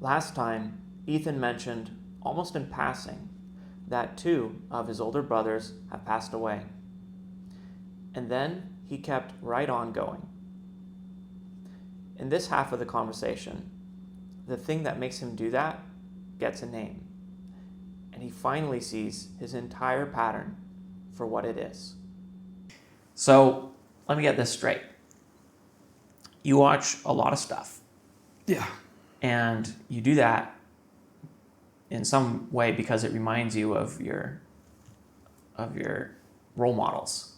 Last time, Ethan mentioned, almost in passing, that 2 of his older brothers have passed away. And then he kept right on going. In this half of the conversation, the thing that makes him do that gets a name. And he finally sees his entire pattern for what it is. So, let me get this straight. You watch a lot of stuff. Yeah. And you do that in some way because it reminds you of your role models,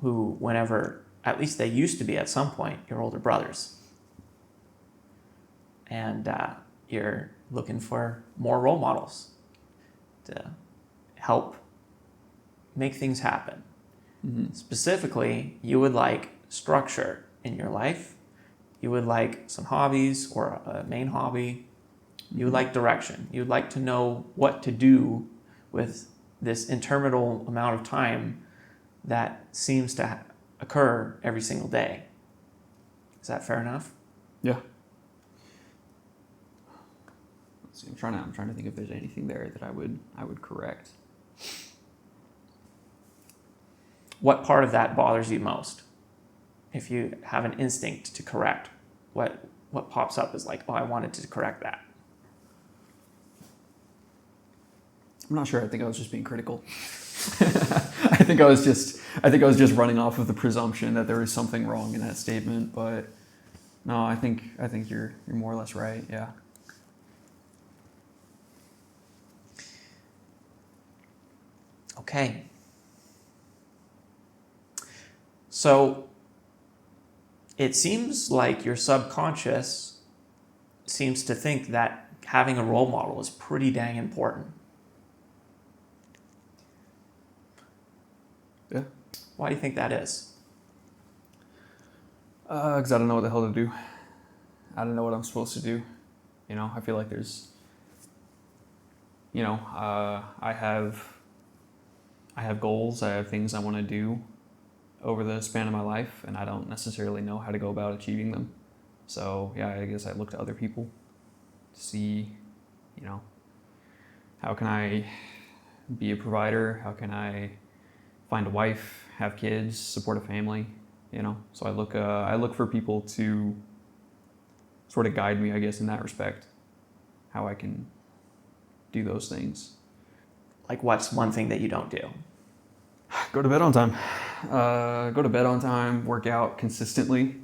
who, whenever, at least they used to be at some point, your older brothers. And you're looking for more role models to help make things happen. Mm-hmm. Specifically, you would like structure in your life. You would like some hobbies or a main hobby. You would like direction. You'd like to know what to do with this interminable amount of time that seems to occur every single day. Is that fair enough? Yeah. Let's see, I'm trying to think if there's anything there that I would correct. What part of that bothers you most? If you have an instinct to correct, what pops up is like, oh, I wanted to correct that. I'm not sure. I think I was just being critical. I think I was just running off of the presumption that there was something wrong in that statement, but no, I think you're more or less right. Yeah. Okay. So it seems like your subconscious seems to think that having a role model is pretty dang important. Yeah. Why do you think that is? Because I don't know what the hell to do. I don't know what I'm supposed to do. You know, I feel like there's, I have goals. I have things I want to do over the span of my life, and I don't necessarily know how to go about achieving them. So yeah, I guess I look to other people to see, how can I be a provider? How can I find a wife, have kids, support a family? So I look for people to sort of guide me, I guess, in that respect, how I can do those things. Like, what's one thing that you don't do? Go to bed on time. Work out consistently.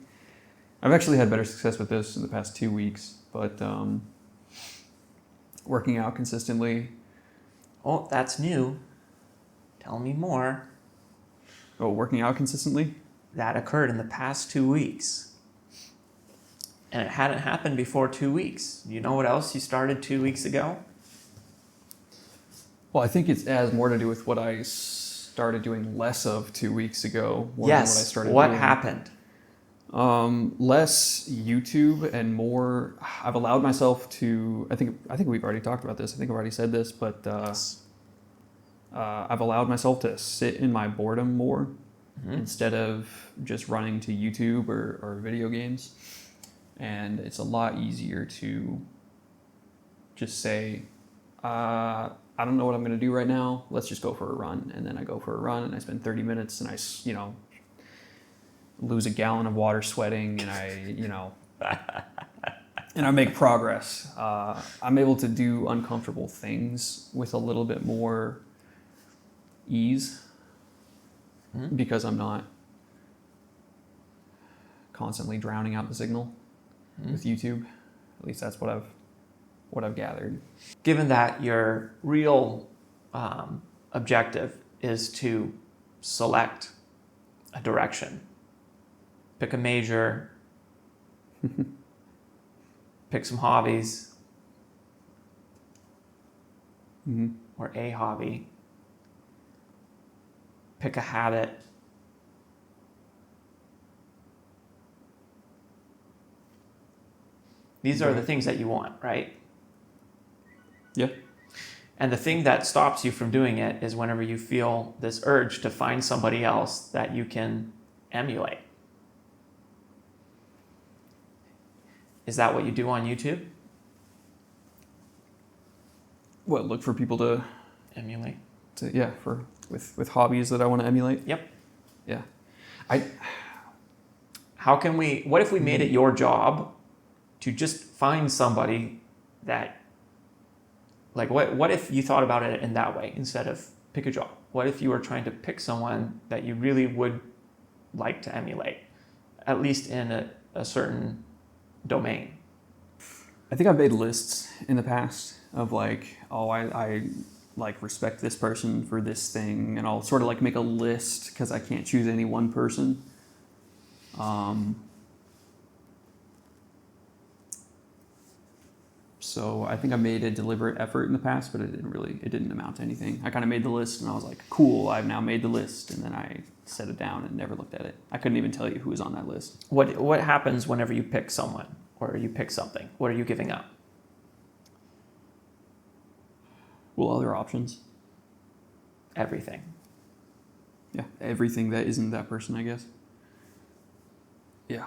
I've actually had better success with this in the past 2 weeks, but working out consistently. Oh, that's new. Tell me more. Oh, working out consistently? That occurred in the past 2 weeks. And it hadn't happened before 2 weeks. You know what else you started 2 weeks ago? Well, I think it has more to do with what I started doing less of 2 weeks ago. Yes. Than what I started what doing. happened? Less YouTube and more. I've allowed myself to. I think we've already talked about this. I think I've already said this, but I've allowed myself to sit in my boredom more instead of just running to YouTube or video games. And it's a lot easier to just say, I don't know what I'm going to do right now. Let's just go for a run. And then I go for a run and I spend 30 minutes and I, lose a gallon of water sweating and and I make progress. I'm able to do uncomfortable things with a little bit more ease because I'm not constantly drowning out the signal with YouTube. At least that's what I've gathered. Given that your real objective is to select a direction, pick a major, pick some hobbies, or a hobby, pick a habit. These are the things that you want, right? Yeah. And the thing that stops you from doing it is whenever you feel this urge to find somebody else that you can emulate. Is that what you do on YouTube? Look for people to emulate. With hobbies that I want to emulate. Yep. Yeah. What if we made it your job to just find somebody that, like, what if you thought about it in that way instead of pick a job? What if you were trying to pick someone that you really would like to emulate, at least in a certain domain? I think I've made lists in the past of like, I like respect this person for this thing, and I'll sort of like make a list because I can't choose any one person. So I think I made a deliberate effort in the past, but it didn't amount to anything. I kind of made the list and I was like, cool, I've now made the list, and then I set it down and never looked at it. I couldn't even tell you who was on that list. What happens whenever you pick someone or you pick something? What are you giving up? Well, other options. Everything. Yeah, everything that isn't that person, I guess. Yeah.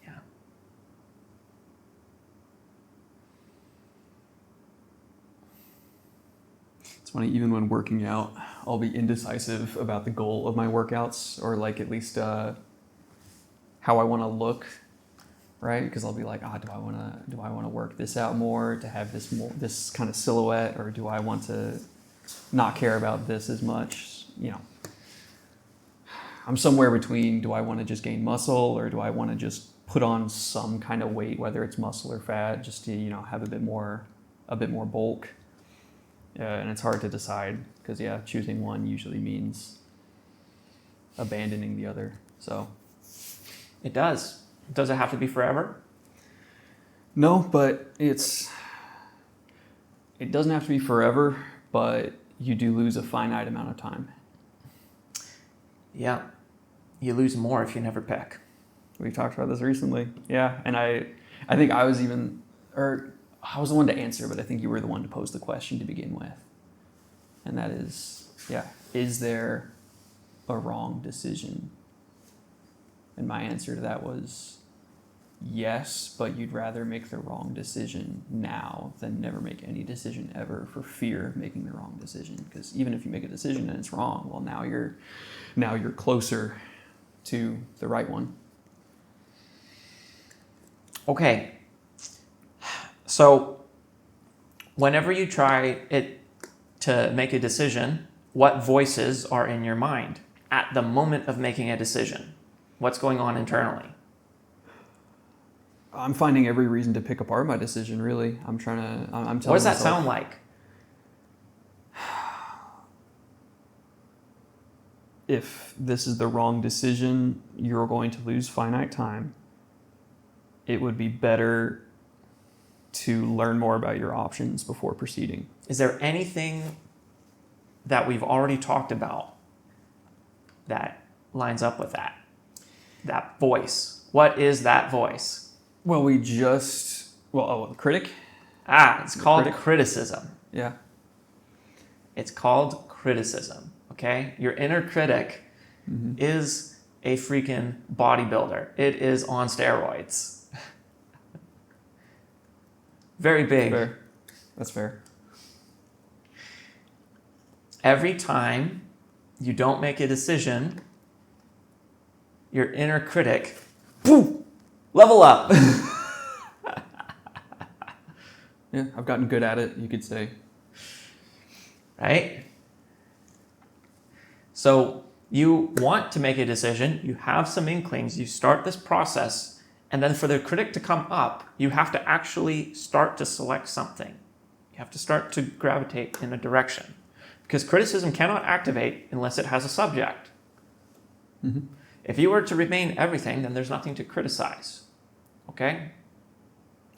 Yeah. It's funny, even when working out, I'll be indecisive about the goal of my workouts, or like at least how I want to look, right? Because I'll be like, do I want to work this out more to have this kind of silhouette, or do I want to not care about this as much? You know, I'm somewhere between. Do I want to just gain muscle, or do I want to just put on some kind of weight, whether it's muscle or fat, just to have a bit more bulk? And it's hard to decide because choosing one usually means abandoning the other. So it does. Does it have to be forever? No, but it doesn't have to be forever, but you do lose a finite amount of time. Yeah. You lose more if you never pick. We talked about this recently. Yeah. And I think I was I was the one to answer, but I think you were the one to pose the question to begin with. And that is, is there a wrong decision? And my answer to that was yes, but you'd rather make the wrong decision now than never make any decision ever for fear of making the wrong decision. Because even if you make a decision and it's wrong, well, now you're closer to the right one. Okay. So whenever you try to make a decision, what voices are in your mind at the moment of making a decision? What's going on internally? I'm finding every reason to pick apart my decision, really. I'm telling What does that sound like? If this is the wrong decision, you're going to lose finite time. It would be better to learn more about your options before proceeding. Is there anything that we've already talked about that lines up with that voice? What is that voice? Well, Critic? It's called criticism. Yeah. It's called criticism, okay? Your inner critic is a freaking bodybuilder. It is on steroids. Very big. Fair. That's fair. Every time you don't make a decision, your inner critic, boom, level up. Yeah, I've gotten good at it, you could say. Right? So you want to make a decision, you have some inklings, you start this process, and then for the critic to come up, you have to actually start to select something. You have to start to gravitate in a direction. Because criticism cannot activate unless it has a subject. Mm-hmm. If you were to remain everything, then there's nothing to criticize. Okay?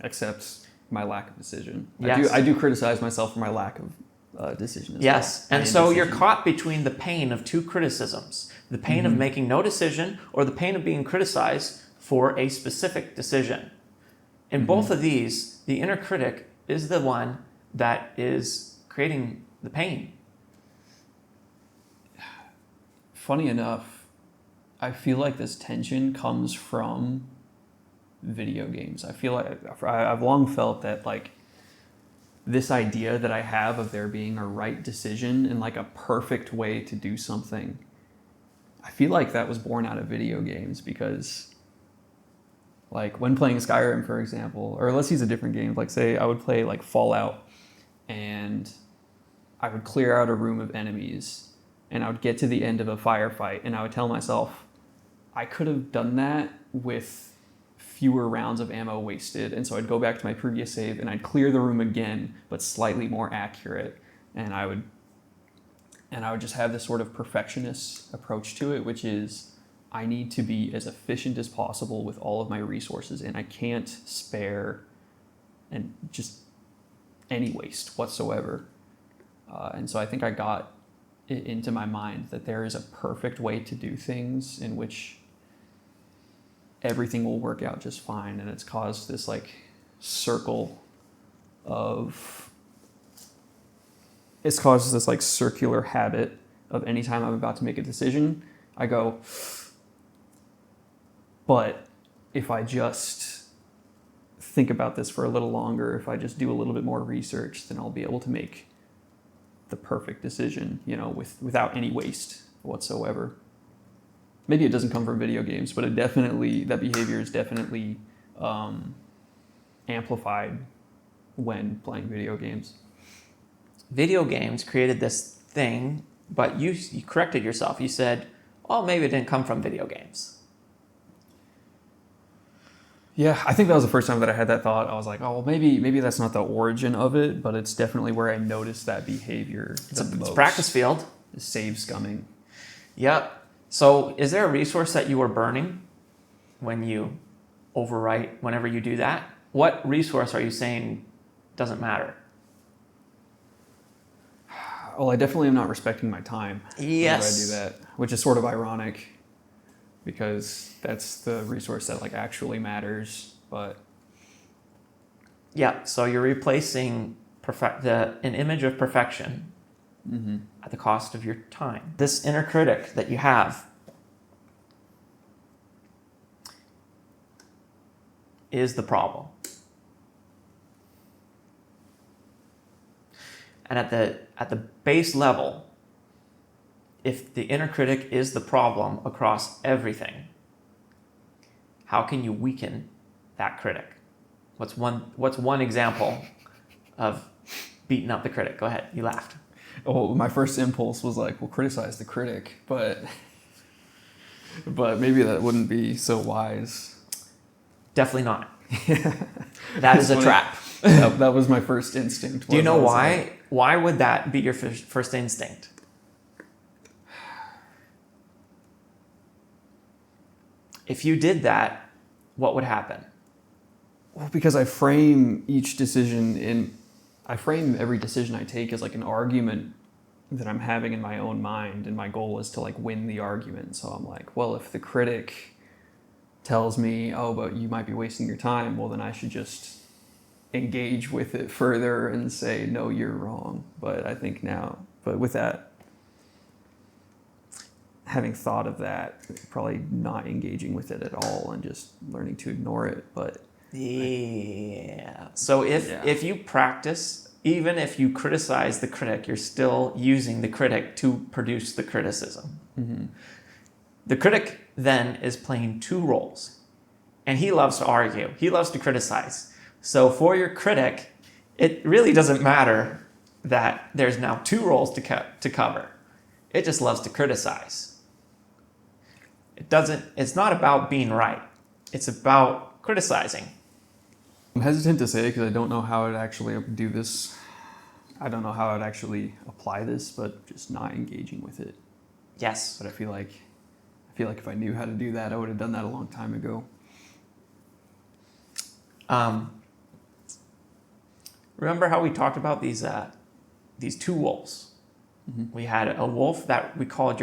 Except my lack of decision. Yes. I do criticize myself for my lack of decision as yes. well. And so you're caught between the pain of two criticisms. The pain of making no decision, or the pain of being criticized for a specific decision. In both of these, the inner critic is the one that is creating the pain. Funny enough, I feel like this tension comes from video games. I feel like I've long felt that like this idea that I have of there being a right decision and like a perfect way to do something, I feel like that was born out of video games, because like when playing Skyrim, for example, or let's use a different game, like say I would play like Fallout, and I would clear out a room of enemies and I would get to the end of a firefight and I would tell myself, I could have done that with fewer rounds of ammo wasted. And so I'd go back to my previous save and I'd clear the room again, but slightly more accurate. And I would just have this sort of perfectionist approach to it, which is I need to be as efficient as possible with all of my resources, and I can't spare and just any waste whatsoever. And so I think I got it into my mind that there is a perfect way to do things in which everything will work out just fine. And it's caused this like circle of, it's caused this like circular habit of anytime I'm about to make a decision, I go, but if I just think about this for a little longer, if I just do a little bit more research, then I'll be able to make the perfect decision, you know, without any waste whatsoever. Maybe it doesn't come from video games, but that behavior is definitely amplified when playing video games. Video games created this thing, but you corrected yourself. You said, oh, maybe it didn't come from video games. Yeah, I think that was the first time that I had that thought. I was like, oh, well, maybe that's not the origin of it, but it's definitely where I noticed that behavior. It's a practice field. Save scumming. Yep. So is there a resource that you are burning when you overwrite, whenever you do that? What resource are you saying doesn't matter? Well, I definitely am not respecting my time whenever I do that, which is sort of ironic because that's the resource that like actually matters. But yeah, so you're replacing an image of perfection at the cost of your time. This inner critic that you have is the problem. And at the base level, if the inner critic is the problem across everything, how can you weaken that critic? What's one example of beating up the critic? Go ahead, you laughed. Oh, my first impulse was like, well, criticize the critic, but maybe that wouldn't be so wise. Definitely not. That is a trap. That was my first instinct. Do you know why? Why would that be your first instinct? If you did that, what would happen? Well, because I frame every decision I take as like an argument that I'm having in my own mind, and my goal is to like win the argument. So I'm like, well, if the critic tells me, oh, but you might be wasting your time, well, then I should just engage with it further and say, no, you're wrong. But I think with that, having thought of that, probably not engaging with it at all and just learning to ignore it. But yeah. So if you practice, even if you criticize the critic, you're still using the critic to produce the criticism. Mm-hmm. The critic then is playing two roles, and he loves to argue. He loves to criticize. So for your critic, it really doesn't matter that there's now two roles to cover. It just loves to criticize. It's not about being right. It's about criticizing. I'm hesitant to say it because I don't know how I'd actually do this. I don't know how I'd actually apply this, but just not engaging with it. Yes. But I feel like if I knew how to do that, I would have done that a long time ago. Remember how we talked about these two wolves? Mm-hmm. We had a wolf that we called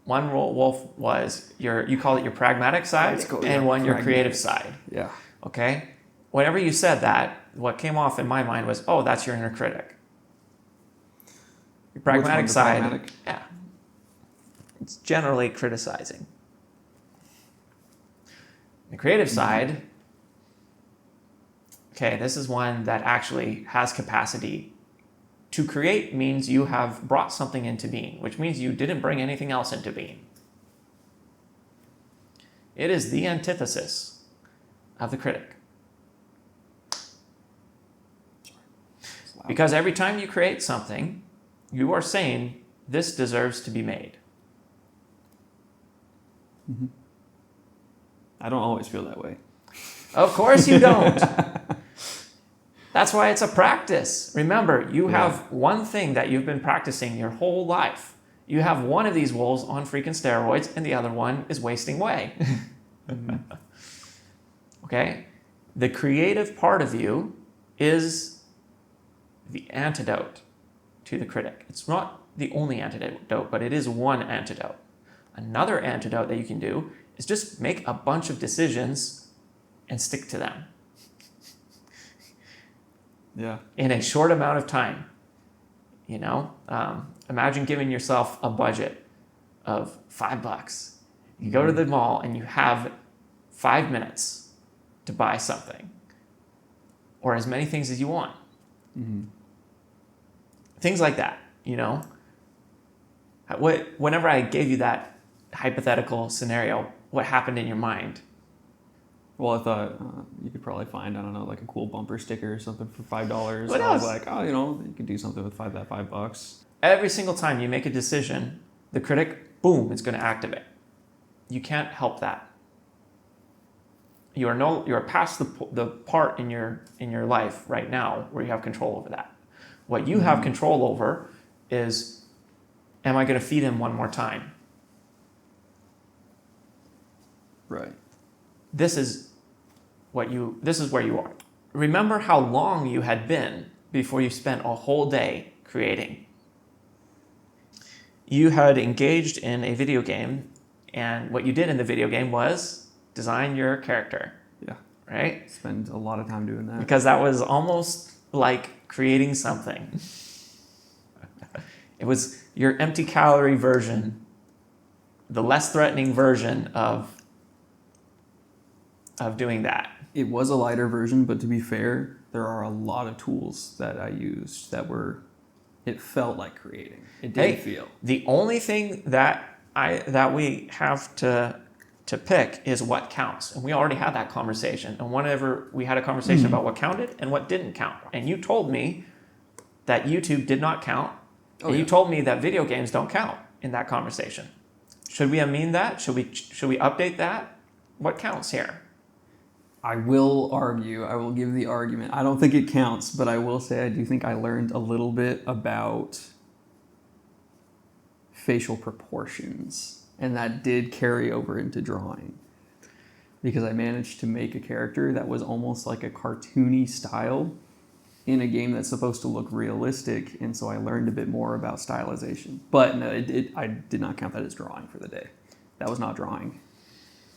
one wolf was you called it your pragmatic side, and one your creative side. Yeah. Okay? Whenever you said that, what came off in my mind was, oh, that's your inner critic. Your pragmatic side. Pragmatic? Yeah. It's generally criticizing. The creative side, okay, this is one that actually has capacity. To create means you have brought something into being, which means you didn't bring anything else into being. It is the antithesis of the critic. Because every time you create something, you are saying, this deserves to be made. Mm-hmm. I don't always feel that way. Of course you don't. That's why it's a practice. Remember, you have one thing that you've been practicing your whole life. You have one of these wolves on freaking steroids, and the other one is wasting away. Mm-hmm. Okay? The creative part of you is the antidote to the critic. It's not the only antidote, but it is one antidote. Another antidote that you can do is just make a bunch of decisions and stick to them. Yeah. In a short amount of time. You know, imagine giving yourself a budget of $5. You go to the mall and you have 5 minutes to buy something, or as many things as you want. Mm-hmm. Things like that, you know. Whenever I gave you that hypothetical scenario, what happened in your mind? Well, I thought you could probably find, I don't know, like a cool bumper sticker or something for $5. What I was else? like, oh, you know, you could do something with $5. Every single time you make a decision, the critic, boom, it's going to activate. You can't help that. You are past the part in your life right now where you have control over that. What you have control over is, am I going to feed him one more time? Right. This is where you are. Remember how long you had been before you spent a whole day creating. You had engaged in a video game, and what you did in the video game was design your character. Yeah. Right? Spend a lot of time doing that. Because that was almost like creating something. It was your empty calorie version, the less threatening version of doing that. It was a lighter version, but to be fair, there are a lot of tools that I used it felt like creating. It didn't feel. The only thing that we have to pick is what counts. And we already had that conversation. And whenever we had a conversation about what counted and what didn't count. And you told me that YouTube did not count. And you told me that video games don't count in that conversation. Should we amend that? Should we update that? What counts here? I will give the argument. I don't think it counts, but I will say I do think I learned a little bit about facial proportions, and that did carry over into drawing, because I managed to make a character that was almost like a cartoony style in a game that's supposed to look realistic, and so I learned a bit more about stylization. But no, I did not count that as drawing for the day. That was not drawing.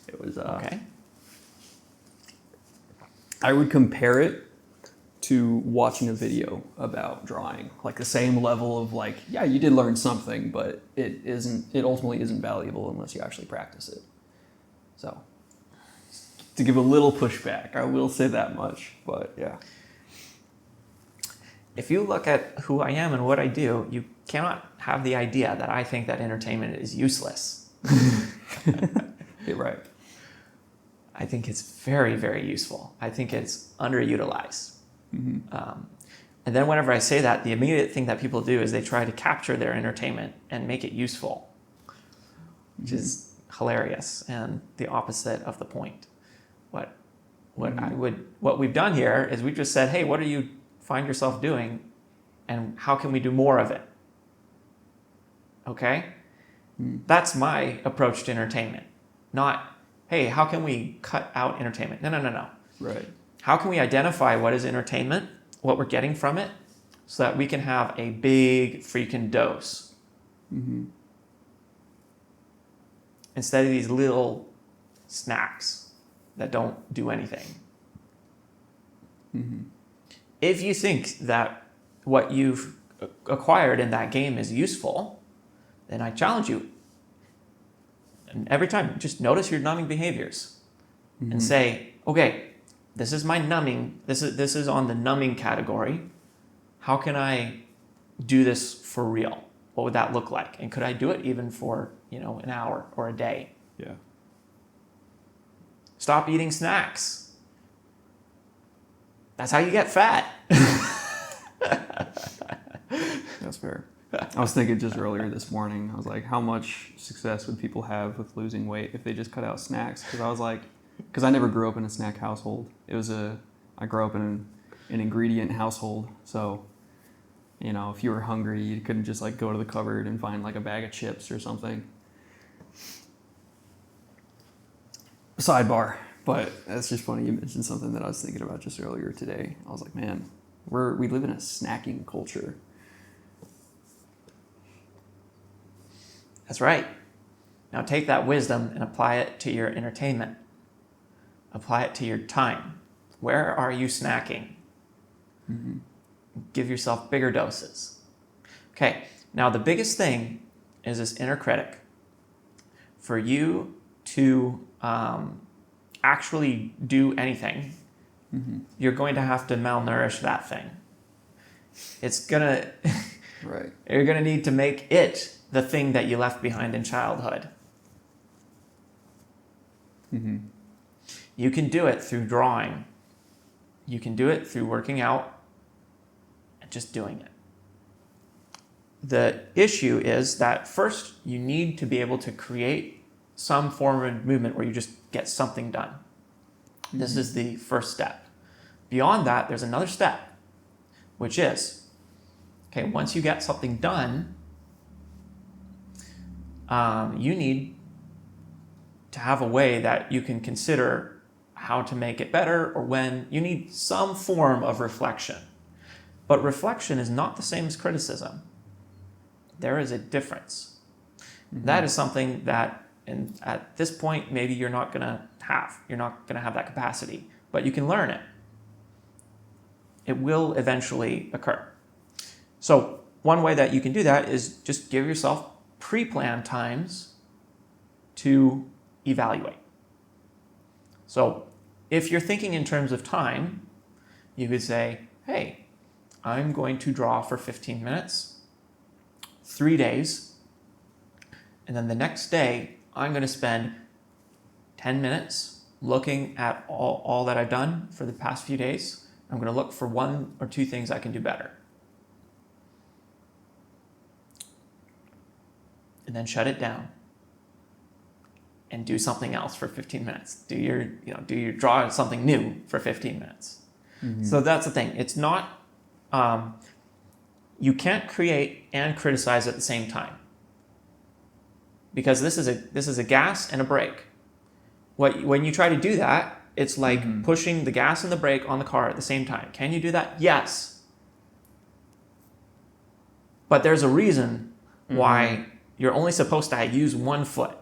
It was okay. I would compare it to watching a video about drawing, like the same level of like, yeah, you did learn something, but it ultimately isn't valuable unless you actually practice it. So to give a little pushback, I will say that much, but yeah. If you look at who I am and what I do, you cannot have the idea that I think that entertainment is useless. You're right. I think it's very, very useful. I think it's underutilized. Mm-hmm. And then whenever I say that, the immediate thing that people do is they try to capture their entertainment and make it useful, which is hilarious and the opposite of the point. What we've done here is we've just said, hey, what do you find yourself doing, and how can we do more of it? Okay? That's my approach to entertainment. Not, hey, how can we cut out entertainment? No. Right. How can we identify what is entertainment, what we're getting from it, so that we can have a big freaking dose? Mm-hmm. Instead of these little snacks that don't do anything. Mm-hmm. If you think that what you've acquired in that game is useful, then I challenge you. And every time, just notice your numbing behaviors. and say, okay, this is my numbing. This is on the numbing category. How can I do this for real? What would that look like? And could I do it even for, an hour or a day? Yeah. Stop eating snacks. That's how you get fat. That's fair. I was thinking just earlier this morning, I was like, how much success would people have with losing weight if they just cut out snacks? Because I never grew up in a snack household. I grew up in an ingredient household. So, if you were hungry, you couldn't just like go to the cupboard and find like a bag of chips or something. Sidebar, but that's just funny. You mentioned something that I was thinking about just earlier today. I was like, man, we live in a snacking culture. That's right. Now take that wisdom and apply it to your entertainment. Apply it to your time. Where are you snacking? Mm-hmm. Give yourself bigger doses. Okay, now the biggest thing is this inner critic. For you to actually do anything, you're going to have to malnourish that thing. Right. You're gonna need to make it the thing that you left behind in childhood. Mm-hmm. You can do it through drawing. You can do it through working out and just doing it. The issue is that first you need to be able to create some form of movement where you just get something done. Mm-hmm. This is the first step. Beyond that, there's another step, which is, okay, once you get something done, you need to have a way that you can consider how to make it better, or when you need some form of reflection. But reflection is not the same as criticism. There is a difference. Mm-hmm. That is something that, at this point, maybe you're not going to have. You're not going to have that capacity, but you can learn it. It will eventually occur. So one way that you can do that is just give yourself pre-planned times to evaluate. So if you're thinking in terms of time, you could say, hey, I'm going to draw for 15 minutes, 3 days, and then the next day, I'm going to spend 10 minutes looking at all that I've done for the past few days. I'm going to look for 1 or 2 things I can do better. And then shut it down and do something else for 15 minutes. Do your draw something new for 15 minutes. Mm-hmm. So that's the thing. It's not, you can't create and criticize at the same time, because this is a gas and a brake. When you try to do that, it's like pushing the gas and the brake on the car at the same time. Can you do that? Yes. But there's a reason why you're only supposed to use one foot.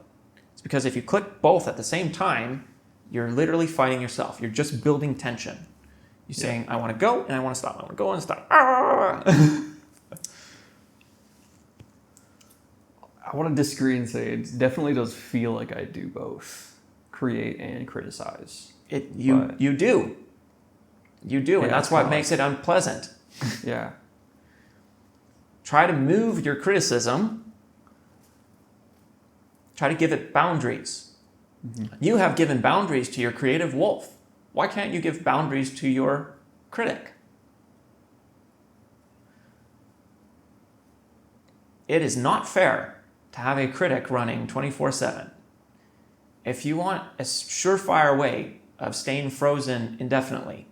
It's because if you click both at the same time, you're literally fighting yourself. You're just building tension. You're saying, I want to go and I want to stop. I want to go and stop. I want to disagree and say it definitely does feel like I do both, create and criticize. You do. You do, and that's what makes it unpleasant. Yeah. Try to move your criticism. Try to give it boundaries. Mm-hmm. You have given boundaries to your creative wolf. Why can't you give boundaries to your critic? It is not fair to have a critic running 24/7. If you want a surefire way of staying frozen indefinitely,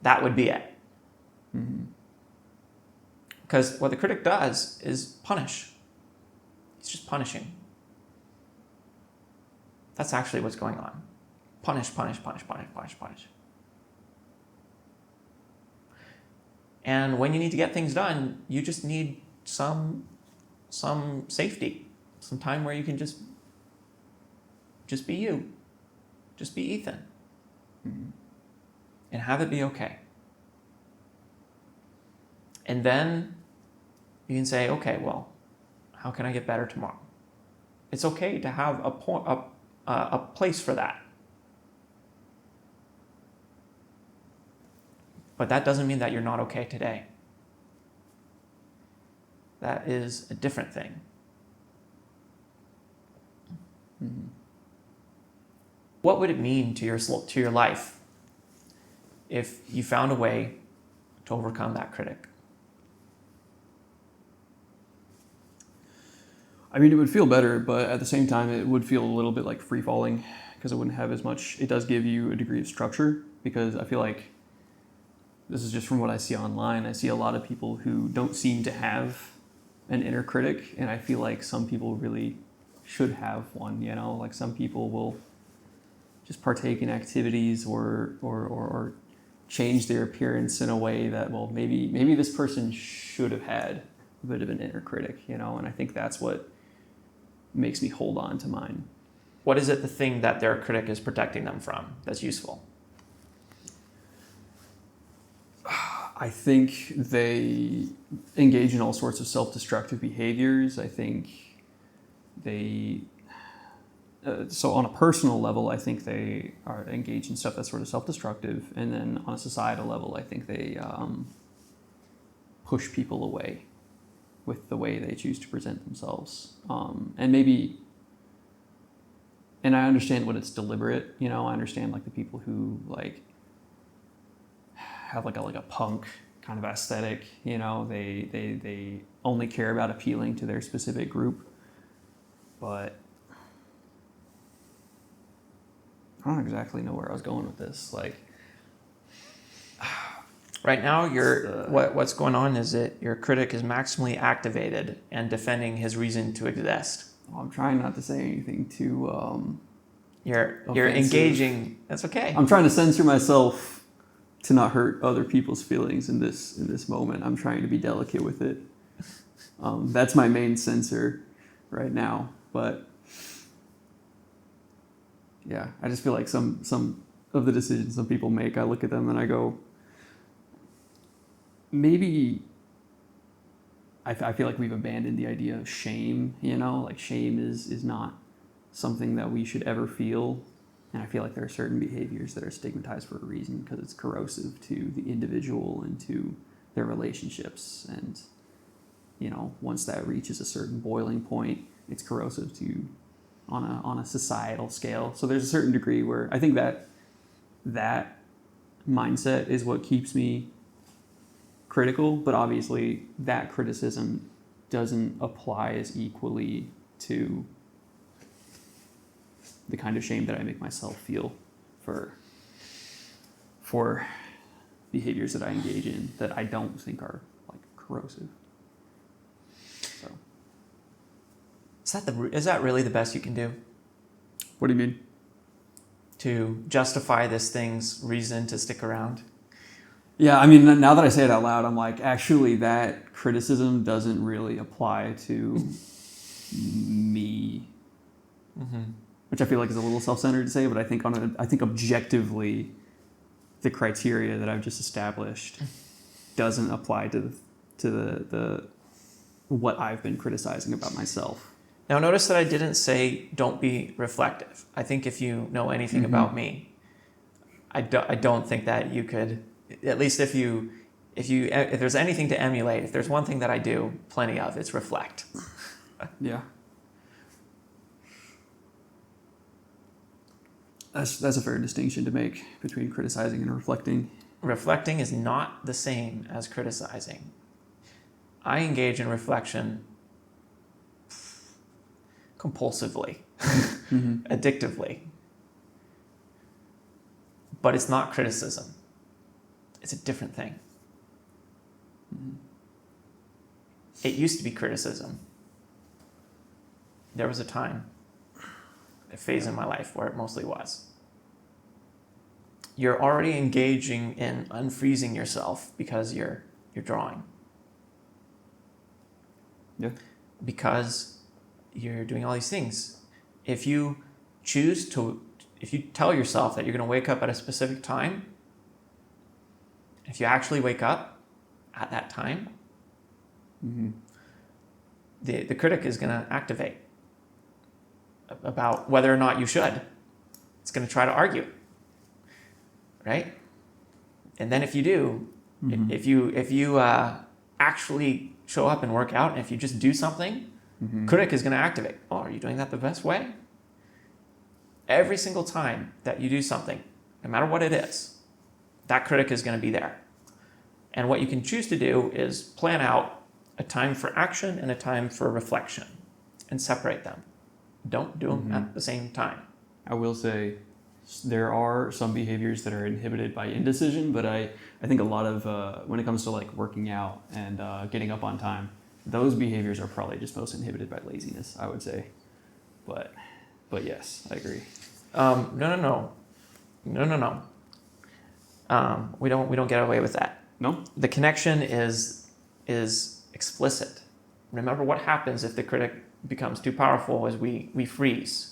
that would be it. Mm-hmm. Because what the critic does is punish. He's just punishing. That's actually what's going on. Punish, punish, punish, punish, punish, punish. And when you need to get things done, you just need some safety, some time where you can just be you, just be Ethan, and have it be okay. And then you can say, okay, well, how can I get better tomorrow? It's okay to have a place for that. But that doesn't mean that you're not okay today. That is a different thing. Mm-hmm. What would it mean to your life if you found a way to overcome that critic? I mean, it would feel better, but at the same time, it would feel a little bit like free falling because it wouldn't have as much. It does give you a degree of structure because I feel like this is just from what I see online. I see a lot of people who don't seem to have an inner critic, and I feel like some people really should have one, you know? Like some people will just partake in activities or change their appearance in a way that, well, maybe this person should have had a bit of an inner critic, you know? And I think that's what makes me hold on to mine. What is it, the thing that their critic is protecting them from that's useful? I think they engage in all sorts of self-destructive behaviors. I think so on a personal level, I think they are engaged in stuff that's sort of self-destructive. And then on a societal level, I think they push people away with the way they choose to present themselves. And I understand when it's deliberate, you know, I understand like the people who like have like a punk kind of aesthetic, you know, they only care about appealing to their specific group. But I don't exactly know where I was going with this. Like, right now, what's going on is that your critic is maximally activated and defending his reason to exist. I'm trying not to say anything too. You're engaging. That's okay. I'm trying to censor myself to not hurt other people's feelings in this moment. I'm trying to be delicate with it. That's my main censor right now. But yeah, I just feel like some of the decisions some people make, I look at them and I go, maybe I feel like we've abandoned the idea of shame, you know, like shame is not something that we should ever feel. And I feel like there are certain behaviors that are stigmatized for a reason because it's corrosive to the individual and to their relationships. And, you know, once that reaches a certain boiling point, it's corrosive to on a societal scale. So there's a certain degree where I think that mindset is what keeps me critical, but obviously that criticism doesn't apply as equally to the kind of shame that I make myself feel for behaviors that I engage in that I don't think are like corrosive. So is that really the best you can do? What do you mean? To justify this thing's reason to stick around? Yeah, I mean, now that I say it out loud, I'm like, actually, that criticism doesn't really apply to me. Mm-hmm. Which I feel like is a little self-centered to say, but I think objectively, the criteria that I've just established doesn't apply to the what I've been criticizing about myself. Now, notice that I didn't say don't be reflective. I think if you know anything about me, I don't think that you could, at least if there's anything to emulate, if there's one thing that I do plenty of, it's reflect. Yeah. That's a fair distinction to make between criticizing and reflecting. Reflecting is not the same as criticizing. I engage in reflection compulsively, addictively. But it's not criticism. It's a different thing. Mm-hmm. It used to be criticism. There was a time, a phase in my life where it mostly was. You're already engaging in unfreezing yourself because you're drawing. Yeah. Because you're doing all these things. If you tell yourself that you're going to wake up at a specific time, if you actually wake up at that time, the critic is going to activate. about whether or not you should. It's going to try to argue, right? And then if you do, if you actually show up and work out, and if you just do something, Critic is going to activate. Oh, are you doing that the best way? Every single time that you do something, no matter what it is, that Critic is going to be there. And what you can choose to do is plan out a time for action and a time for reflection and separate them. Don't do them at the same time. I will say there are some behaviors that are inhibited by indecision, but I think a lot of, when it comes to like working out and getting up on time, those behaviors are probably just most inhibited by laziness, I would say. But yes, I agree. No. We don't get away with that. No? The connection is explicit. Remember what happens if the Critic becomes too powerful is we freeze.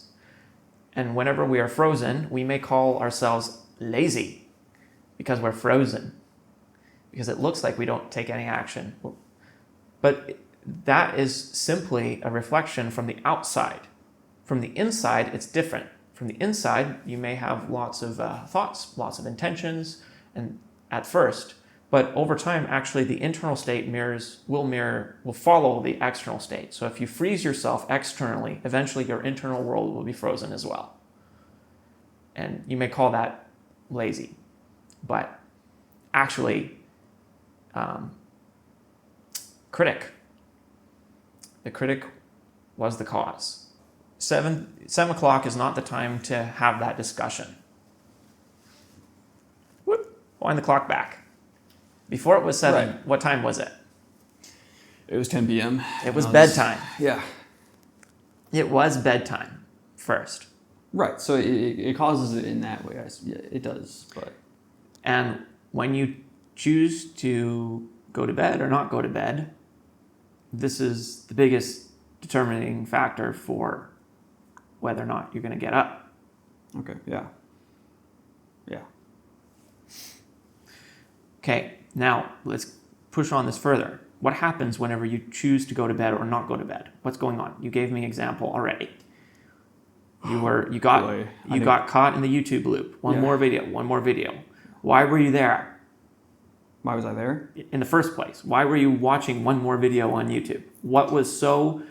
And whenever we are frozen, we may call ourselves lazy because we're frozen. Because it looks like we don't take any action. But that is simply a reflection from the outside. From the inside, it's different. From the inside, you may have lots of thoughts, lots of intentions, and at first, but over time, actually, the internal state will follow the external state. So if you freeze yourself externally, eventually your internal world will be frozen as well. And you may call that lazy, but actually, the Critic was the cause. 7 o'clock is not the time to have that discussion. Wind the clock back. Before it was 7, Right. What time was it? It was 10 p.m. It was bedtime. Yeah. It was bedtime first. Right. So it causes it in that way. Yeah, it does. But And when you choose to go to bed or not go to bed, this is the biggest determining factor for whether or not you're going to get up. okay. Yeah. Yeah. Okay, now let's push on this further. What happens whenever you choose to go to bed or not go to bed? What's going on? You gave me an example already. You got caught in the YouTube loop. One more video. Why were you there? Why was I there? In the first place, why were you watching one more video on YouTube? What was so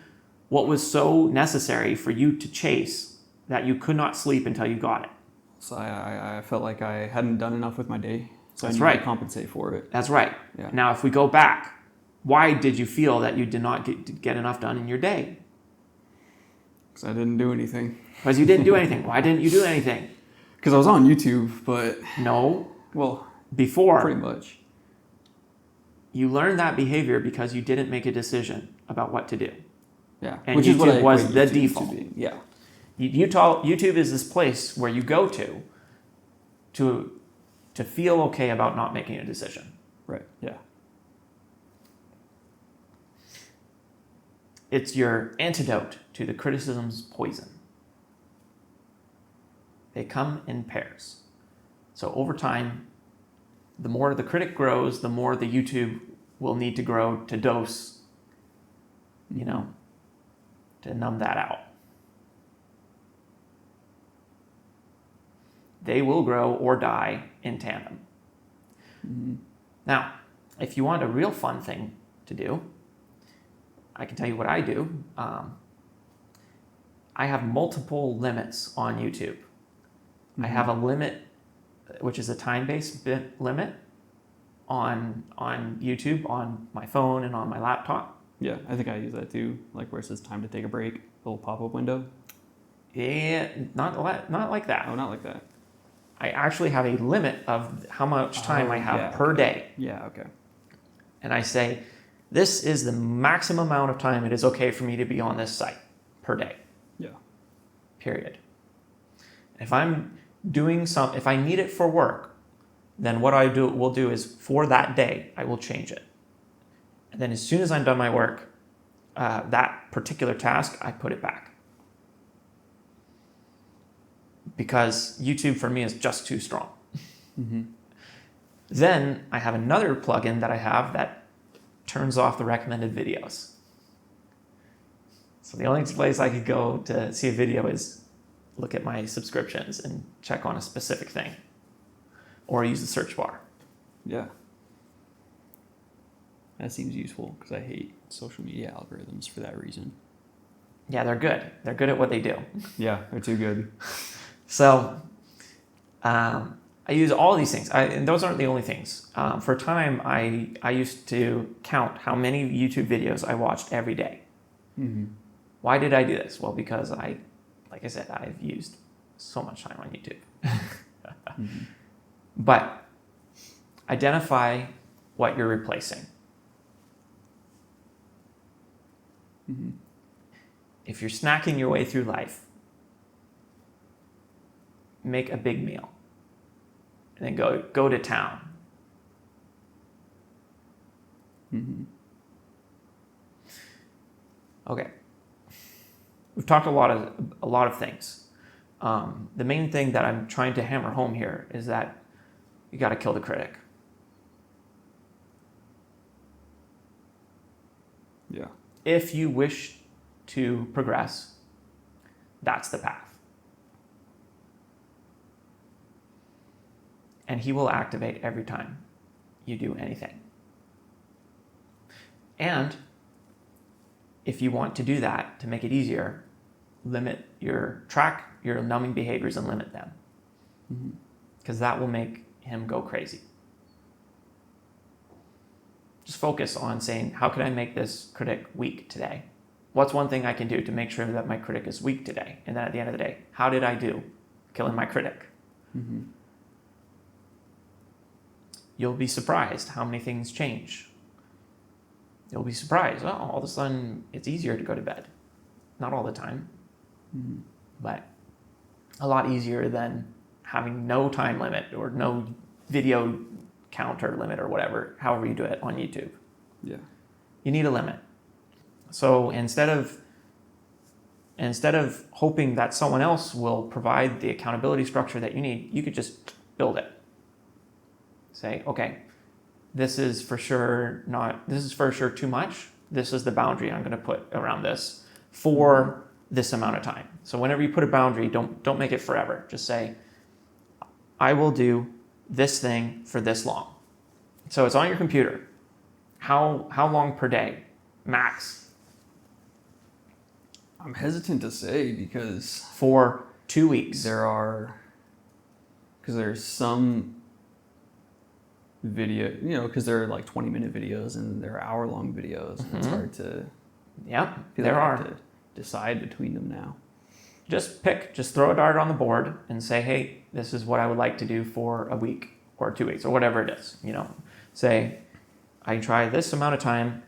necessary for you to chase that you could not sleep until you got it? So I felt like I hadn't done enough with my day. So That's I needed right. to compensate for it. That's right. Yeah. Now, if we go back, why did you feel that you did not get enough done in your day? Because I didn't do anything. Because you didn't do anything. Why didn't you do anything? Because I was on YouTube, but No. well, Before, pretty much. you learned that behavior because you didn't make a decision about what to do. Yeah. And Which is what YouTube was equate the YouTube to default. being. Yeah. YouTube is this place where you go to feel okay about not making a decision. Right. Yeah. It's your antidote to the criticism's poison. They come in pairs. So over time, the more the Critic grows, the more the YouTube will need to grow to dose, to numb that out. They will grow or die in tandem. Mm-hmm. Now, if you want a real fun thing to do, I can tell you what I do. I have multiple limits on YouTube. I have a limit, which is a time-based limit on YouTube, on my phone and on my laptop. Yeah, I think I use that too. Like where it says time to take a break, a little pop-up window. Yeah, not like that. Oh, not like that. I actually have a limit of how much time I have per day. Yeah, okay. And I say, this is the maximum amount of time it is okay for me to be on this site per day. Yeah. Period. If I'm doing if I need it for work, then what I will do is for that day, I will change it. And then as soon as I'm done my work, that particular task, I put it back. Because YouTube for me is just too strong. Mm-hmm. Then I have another plugin that I have that turns off the recommended videos. So the only place I could go to see a video is look at my subscriptions and check on a specific thing, or use the search bar. Yeah. That seems useful because I hate social media algorithms for that reason. Yeah, they're good. They're good at what they do. Yeah, they're too good. So I use all these things. And those aren't the only things. For a time, I used to count how many YouTube videos I watched every day. Mm-hmm. Why did I do this? Well, because like I said, I've used so much time on YouTube. Mm-hmm. But identify what you're replacing. Mm-hmm. If you're snacking your way through life, make a big meal and then go to town. Mm-hmm. Okay. We've talked a lot of things. The main thing that I'm trying to hammer home here is that you got to kill the critic. Yeah. If you wish to progress, that's the path. And he will activate every time you do anything. And if you want to do that, to make it easier, track your numbing behaviors and limit them. Because that will make him go crazy. Just focus on saying, how can I make this critic weak today? What's one thing I can do to make sure that my critic is weak today? And then at the end of the day, how did I do killing my critic? Mm-hmm. You'll be surprised how many things change. You'll be surprised, oh, all of a sudden it's easier to go to bed. Not all the time, but a lot easier than having no time limit or no video counter limit or whatever, however you do it on YouTube. Yeah. You need a limit. So instead of hoping that someone else will provide the accountability structure that you need, you could just build it. Say, okay, this is for sure too much. This is the boundary I'm going to put around this for this amount of time. So whenever you put a boundary, don't make it forever. Just say, I will do this thing for this long. So it's on your computer. How long per day? Max. I'm hesitant to say because For 2 weeks. There's some video, because there are like 20-minute videos and there are hour-long videos. It's hard to. Yep, feel there like I are. have to decide between them now. Just throw a dart on the board and say, hey, this is what I would like to do for a week or 2 weeks or whatever it is. Say, I can try this amount of time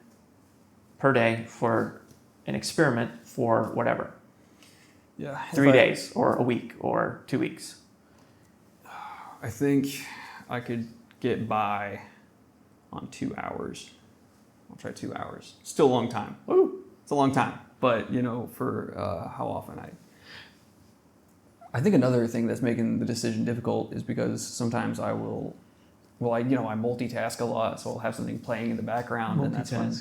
per day for an experiment for whatever. Yeah. 3 days or a week or 2 weeks. I think I could get by on 2 hours. I'll try 2 hours. Still a long time. Woo! It's a long time. But, for how often I think another thing that's making the decision difficult is because sometimes I multitask a lot, so I'll have something playing in the background. And that's when,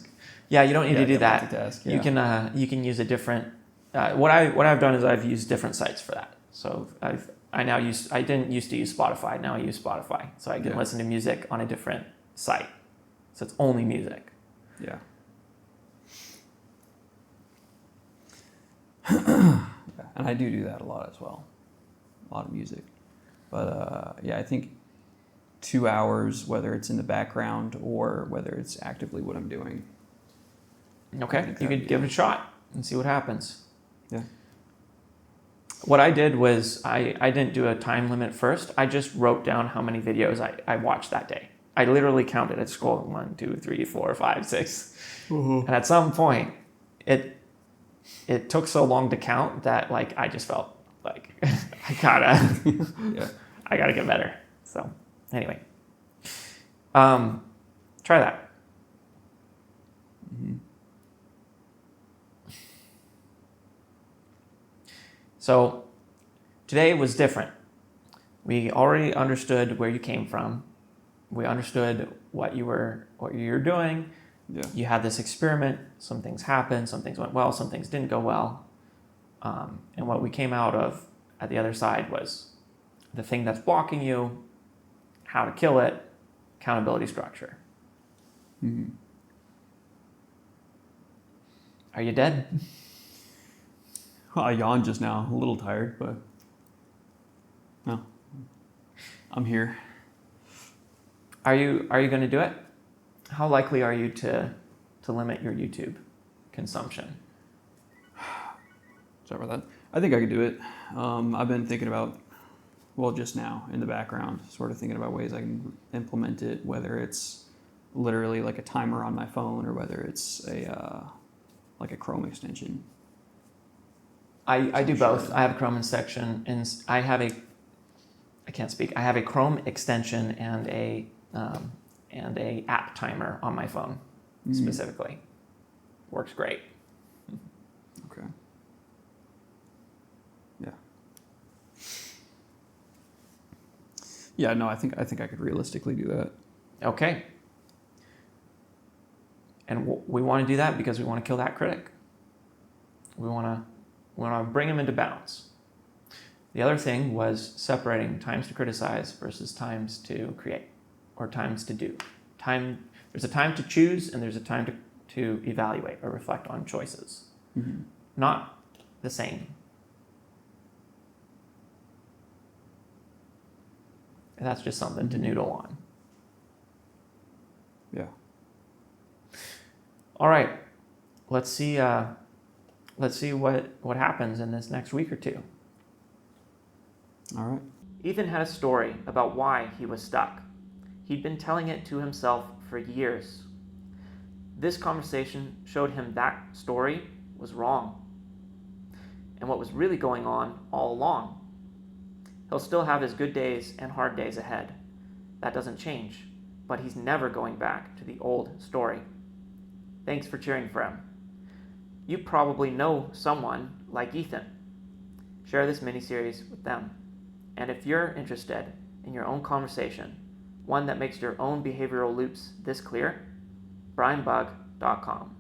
yeah, you don't need to do that. Multitask, yeah. You can use a different. What I've done is I've used different sites for that. So I didn't used to use Spotify. Now I use Spotify, so I can listen to music on a different site. So it's only music. Yeah. And I do that a lot as well. A lot of music. But I think 2 hours, whether it's in the background or whether it's actively what I'm doing. Okay, you could give it a shot and see what happens. Yeah. What I did was I didn't do a time limit first. I just wrote down how many videos I watched that day. I literally counted. I scrolled 1, 2, 3, 4, 5, 6. Mm-hmm. And at some point, it took so long to count that I just felt like I gotta get better. So anyway, try that. Mm-hmm. So today was different. We already understood where you came from. We understood what you're doing. Yeah. You had this experiment, some things happened, some things went well, some things didn't go well. And what we came out of at the other side was the thing that's blocking you, how to kill it, accountability structure. Mm-hmm. Are you dead? I yawned just now, a little tired, but no, I'm here. Are you going to do it? How likely are you to limit your YouTube consumption? Sorry about that. I think I could do it. I've been thinking about, well, just now in the background, sort of thinking about ways I can implement it, whether it's literally like a timer on my phone or whether it's like a Chrome extension. I do both. I have a Chrome extension, and I have a Chrome extension and a app timer on my phone specifically. Works great. Okay. Yeah. Yeah. No, I think I could realistically do that. Okay. And we want to do that because we want to kill that critic. We want to bring him into balance. The other thing was separating times to criticize versus times to create, or times to do. There's a time to choose and there's a time to evaluate or reflect on choices. Mm-hmm. Not the same. And that's just something to noodle on. Yeah. All right. Let's see what happens in this next week or two. All right. Ethan had a story about why he was stuck. He'd been telling it to himself for years. This conversation showed him that story was wrong, and what was really going on all along. He'll still have his good days and hard days ahead. That doesn't change, but he's never going back to the old story. Thanks for cheering for him. You probably know someone like Ethan. Share this mini-series with them. And if you're interested in your own conversation, one that makes your own behavioral loops this clear, brianbug.com.